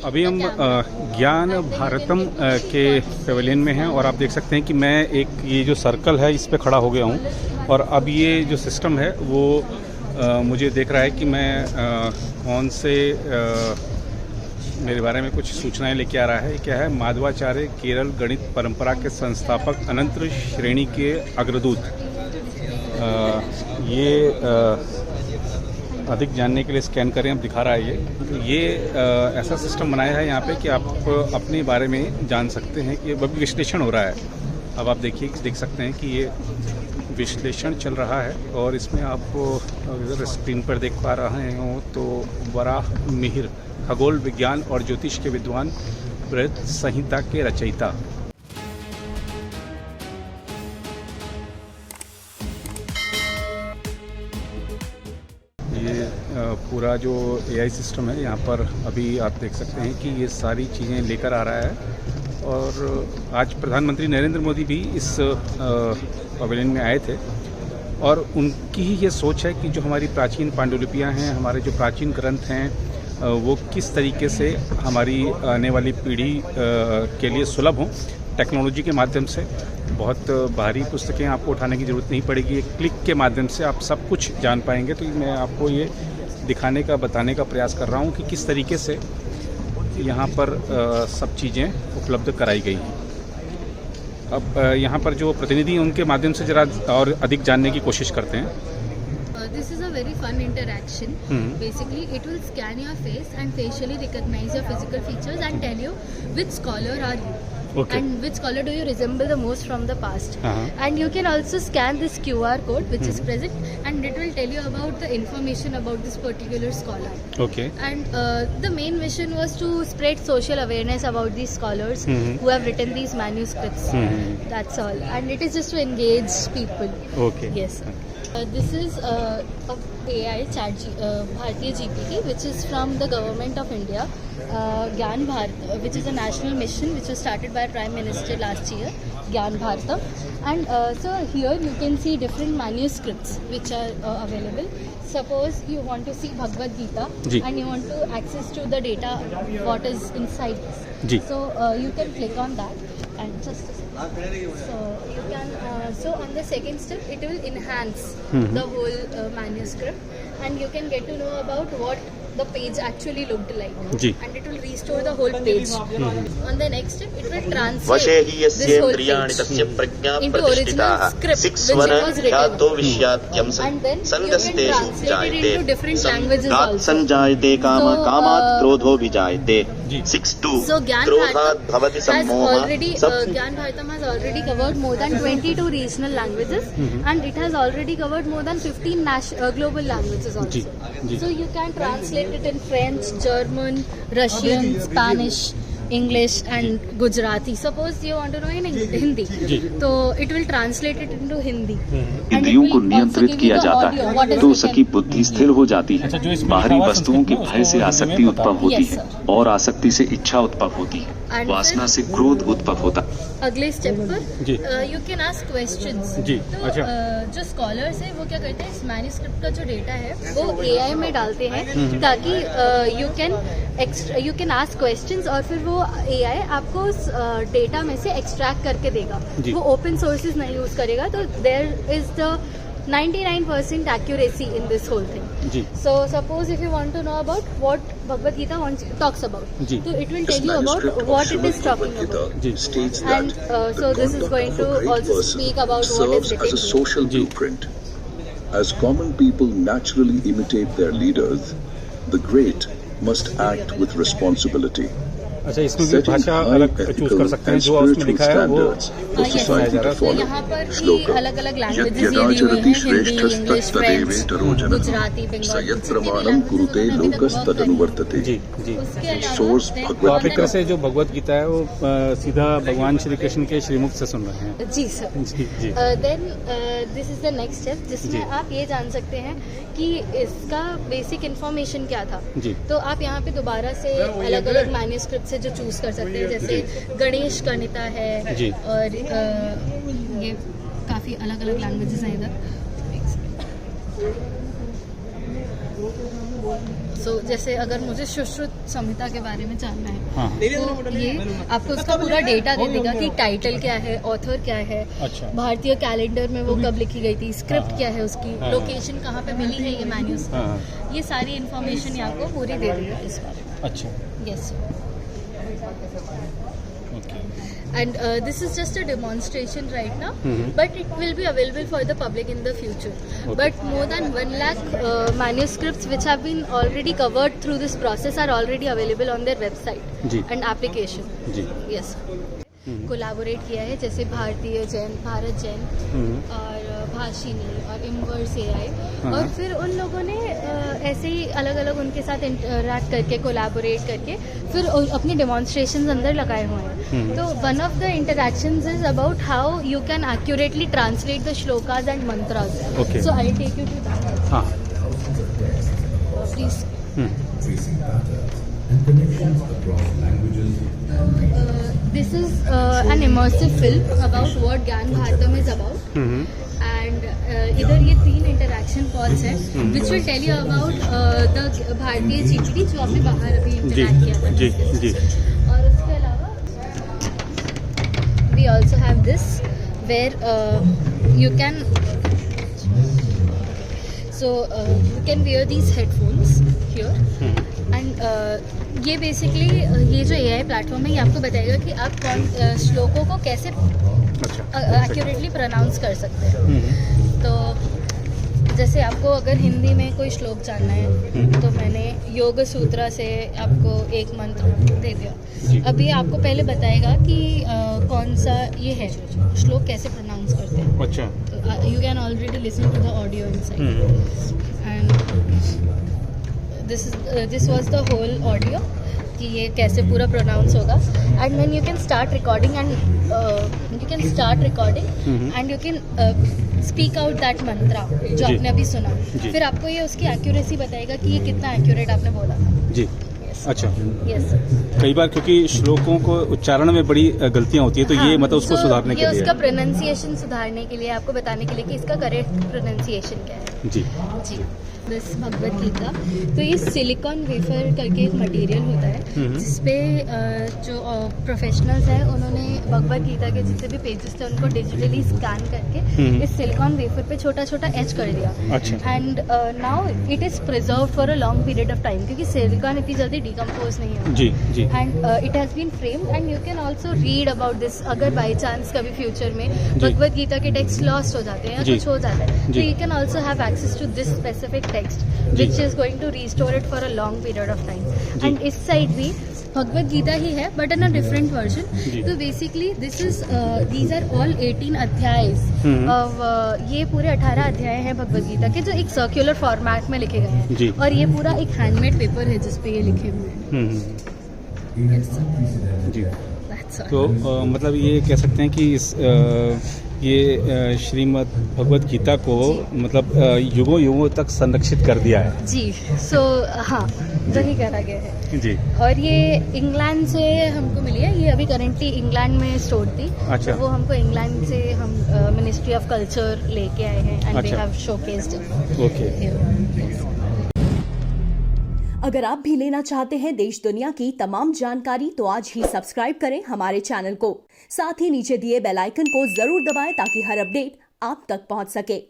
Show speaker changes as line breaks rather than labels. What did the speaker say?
अभी हम ज्ञान भारतम के पेवेलियन में हैं और आप देख सकते हैं कि मैं ये जो सर्कल है इस पे खड़ा हो गया हूँ और अब ये जो सिस्टम है वो मुझे देख रहा है कि मैं कौन से मेरे बारे में कुछ सूचनाएं लेके आ रहा है। क्या है, माधवाचार्य केरल गणित परंपरा के संस्थापक अनंत श्रेणी के अग्रदूत। अधिक जानने के लिए स्कैन करें, अब दिखा रहा है ये ऐसा सिस्टम बनाया है यहाँ पे कि आप अपने बारे में जान सकते हैं कि ये विश्लेषण हो रहा है। अब आप देख सकते हैं कि ये विश्लेषण चल रहा है और इसमें आपको अगर स्क्रीन पर देख पा रहे हो तो वराह मिहिर खगोल विज्ञान और ज्योतिष के विद्वान, बृहत संहिता के रचयिता। ये पूरा जो AI सिस्टम है यहाँ पर अभी आप देख सकते हैं कि ये सारी चीज़ें लेकर आ रहा है। और आज प्रधानमंत्री नरेंद्र मोदी भी इस पवेलियन में आए थे और उनकी ही ये सोच है कि जो हमारी प्राचीन पांडुलिपियाँ हैं, हमारे जो प्राचीन ग्रंथ हैं, वो किस तरीके से हमारी आने वाली पीढ़ी के लिए सुलभ हों टेक्नोलॉजी के माध्यम से। बहुत भारी पुस्तकें आपको उठाने की ज़रूरत नहीं पड़ेगी, एक क्लिक के माध्यम से आप सब कुछ जान पाएंगे। तो मैं आपको ये दिखाने का, बताने का प्रयास कर रहा हूँ कि किस तरीके से यहाँ पर सब चीज़ें उपलब्ध कराई गई हैं। अब यहाँ पर जो प्रतिनिधि हैं उनके माध्यम से ज़रा और अधिक जानने की कोशिश करते हैं।
This is a very fun interaction. Basically, it will scan your face and facially recognize your physical features and tell you which scholar are you.
Okay.
And which scholar do you resemble the most from the past. And you can also scan this QR code which is present, and it will tell you about the information about this particular scholar.
Okay.
And the main mission was to spread social awareness about these scholars who have written these manuscripts. That's all. And it is just to engage people.
Okay.
Yes. This is a AI Bharatiya GPT, which is from the government of India. Gyan Bharat, which is a national mission which was started by Prime Minister last year, Gyan Bharatam. And so here you can see different manuscripts which are available. Suppose you want to see Bhagavad Gita and you want to access to the data what is inside this. So you can click on that and just a second. So you can so on the second step it will enhance the whole manuscript, and you can get to know about what the page actually looked like, and it will restore the whole page. On the next step, it will translate this whole page into original script which it was written, and then you can translate it into different languages also. So Gyan Bharatam has already covered more than 22 regional languages, and it has already covered more than 15 global languages also. So you can translate it in French, German, Russian, Spanish, English and Gujarati. Suppose you want to know in Hindi, so it will translate it into Hindi.
इंद्रियों को नियंत्रित किया जाता है तो उसकी बुद्धि स्थिर हो जाती है। बाहरी वस्तुओं के भय से आसक्ति उत्पन्न होती है और आसक्ति से इच्छा उत्पन्न होती है, वासना से क्रोध उत्पन्न होता है।
अगले स्टेप पर यू कैन आस्क क्वेश्चंस। तो जो स्कॉलर्स है वो क्या करते हैं, इस मैन्युस्क्रिप्ट का जो डेटा है वो AI में डालते हैं ताकि यू कैन आस्क क्वेश्चंस और फिर वो AI आपको उस डेटा में से एक्सट्रैक्ट करके देगा। वो ओपन सोर्सेज नहीं यूज करेगा, तो there is the 99% accuracy in this whole thing. So suppose if you want to know about what Bhagavad Gita talks about, so it will tell you about what it is talking about. And so this is going to also speak about what is written.
As a social blueprint. As common people naturally imitate their leaders, the great must act with responsibility.
अच्छा, इसमें भी भाषा अलग choose कर सकते हैं, जो उसमें लिखा है वो
बताया जा रहा है। तो यहाँ पर भी अलग अलग लैंग्वेजेस ये दी हुई हैं, हिंदी, इंग्लिश, फ्रेंच, गुजराती, बंगाली।
तो आप एक तरह से जो भगवत गीता है वो सीधा भगवान श्री कृष्ण के श्रीमुख से सुन रहे हैं।
जी sir. Then this is the next step, जिसमें आप ये जान सकते हैं कि इसका बेसिक इन्फॉर्मेशन क्या था। तो आप यहाँ पे दोबारा से अलग अलग मैन्युस्क्रिप्ट जो चूज कर सकते हैं, जैसे गणेश गणिता है और ये काफी अलग अलग लैंग्वेजेस हैं इधर। सो जैसे अगर मुझे सुश्रुत संहिता के बारे में जानना है
हाँ।
तो ये आपको उसका पूरा डेटा दे देगा कि टाइटल क्या है, ऑथर क्या है,
अच्छा।
भारतीय कैलेंडर में वो कब लिखी गई थी, स्क्रिप्ट क्या है उसकी, लोकेशन कहाँ पे मिली है ये मैन्यूस्क्रिप्ट, ये सारी इन्फॉर्मेशन ये आपको पूरी दे देगा इस बारे में।
अच्छा।
Yes.
Okay.
And this is just a demonstration right now, but it will be available for the public in the future.
Okay.
But more than 1 lakh manuscripts which have been already covered through this process are already available on their website
जी।
and application.
जी।
Yes. Collaborate किया है जैसे भारतीय जैन, भारत जैन और भाषिनी और inverse AI, और फिर उन लोगों ने ऐसे ही अलग अलग उनके साथ इंटरैक्ट करके कोलैबोरेट करके फिर अपनी डेमोन्स्ट्रेशंस अंदर लगाए हुए हैं। तो one of the interactions is about how you can accurately translate the shlokas and mantras.
Okay.
So I take you to that.
हाँ।
Please. This is an immersive film about what Gyan Bharatam is about. And इधर ये 3 interaction calls हैं which will tell you about the भारतीय GPT जो आपने बाहर अभी interact किया था।
जी जी।
और उसके अलावा we also have this where you can you can wear these headphones here and ये बेसिकली ये जो AI प्लेटफॉर्म है ये आपको बताएगा कि आप कौन श्लोकों को कैसे एक्यूरेटली प्रोनाउंस कर सकते हैं। तो जैसे आपको अगर हिंदी में कोई श्लोक जानना है तो मैंने योग सूत्र से आपको एक मंत्र दे दिया। अभी आपको पहले बताएगा कि कौन सा ये है श्लोक कैसे प्रोनाउंस करते हैं।
अच्छा।
तो you can already listen to the audio inside and this was the whole audio कि ये कैसे पूरा प्रोनाउंस होगा। And then you can start recording and you can speak out that mantra जो आपने अभी सुना। फिर आपको ये उसकी एक्यूरेसी बताएगा कि ये कितना एक्यूरेट आपने बोला था।
जी। अच्छा।
यस।
कई बार क्योंकि श्लोकों को उच्चारण में बड़ी गलतियां होती है तो ये मतलब उसको सुधारने के लिए,
उसका प्रोनाउंसिएशन सुधारने के लिए, आपको बताने के लिए कि इसका करेक्ट प्रोनाउंसिएशन क्या है।
जी
जी। दिस भगवद गीता, तो ये सिलिकॉन वेफर करके एक मटेरियल होता है जिसपे जो प्रोफेशनल्स हैं उन्होंने भगवद गीता के जितने भी पेजेस थे उनको डिजिटली स्कैन करके इस सिलिकॉन वेफर पे छोटा छोटा एच कर दिया।
अच्छा।
And now it is preserve for a long period of time क्योंकि सिलिकॉन इतनी जल्दी डिकम्पोज नहीं होता।
जी जी।
And it has been framed and you can also read about this. अगर बाई चांस कभी फ्यूचर में भगवद गीता के टेक्स्ट लॉस्ट हो जाते हैं या कुछ हो जाता है तो you can also have access to this specific text which is going to restore it for a long period of time. And इस साइड भी भगवद गीता ही है but in a different version. तो basically this is these are all 18 अध्याय of ये पूरे 18 अध्याय हैं भगवद गीता के जो एक सर्कुलर फॉर्मेट में लिखे गए हैं और ये पूरा एक हैंडमेड पेपर है जिसपे ये लिखे हुए हैं।
जी। तो मतलब ये कह सकते हैं कि इस ये श्रीमद् भगवद गीता को मतलब युगों युगों तक संरक्षित कर दिया है।
जी। सो हाँ वही करा गया है।
जी।
और ये इंग्लैंड से हमको मिली है, ये अभी करेंटली इंग्लैंड में स्टोर थी।
अच्छा।
तो वो हमको इंग्लैंड से हम मिनिस्ट्री ऑफ कल्चर लेके आए हैं and they have showcased it.
Okay.
अगर आप भी लेना चाहते हैं देश दुनिया की तमाम जानकारी तो आज ही सब्सक्राइब करें हमारे चैनल को। साथ ही नीचे दिए बेल आइकन को जरूर दबाएं ताकि हर अपडेट आप तक पहुंच सके।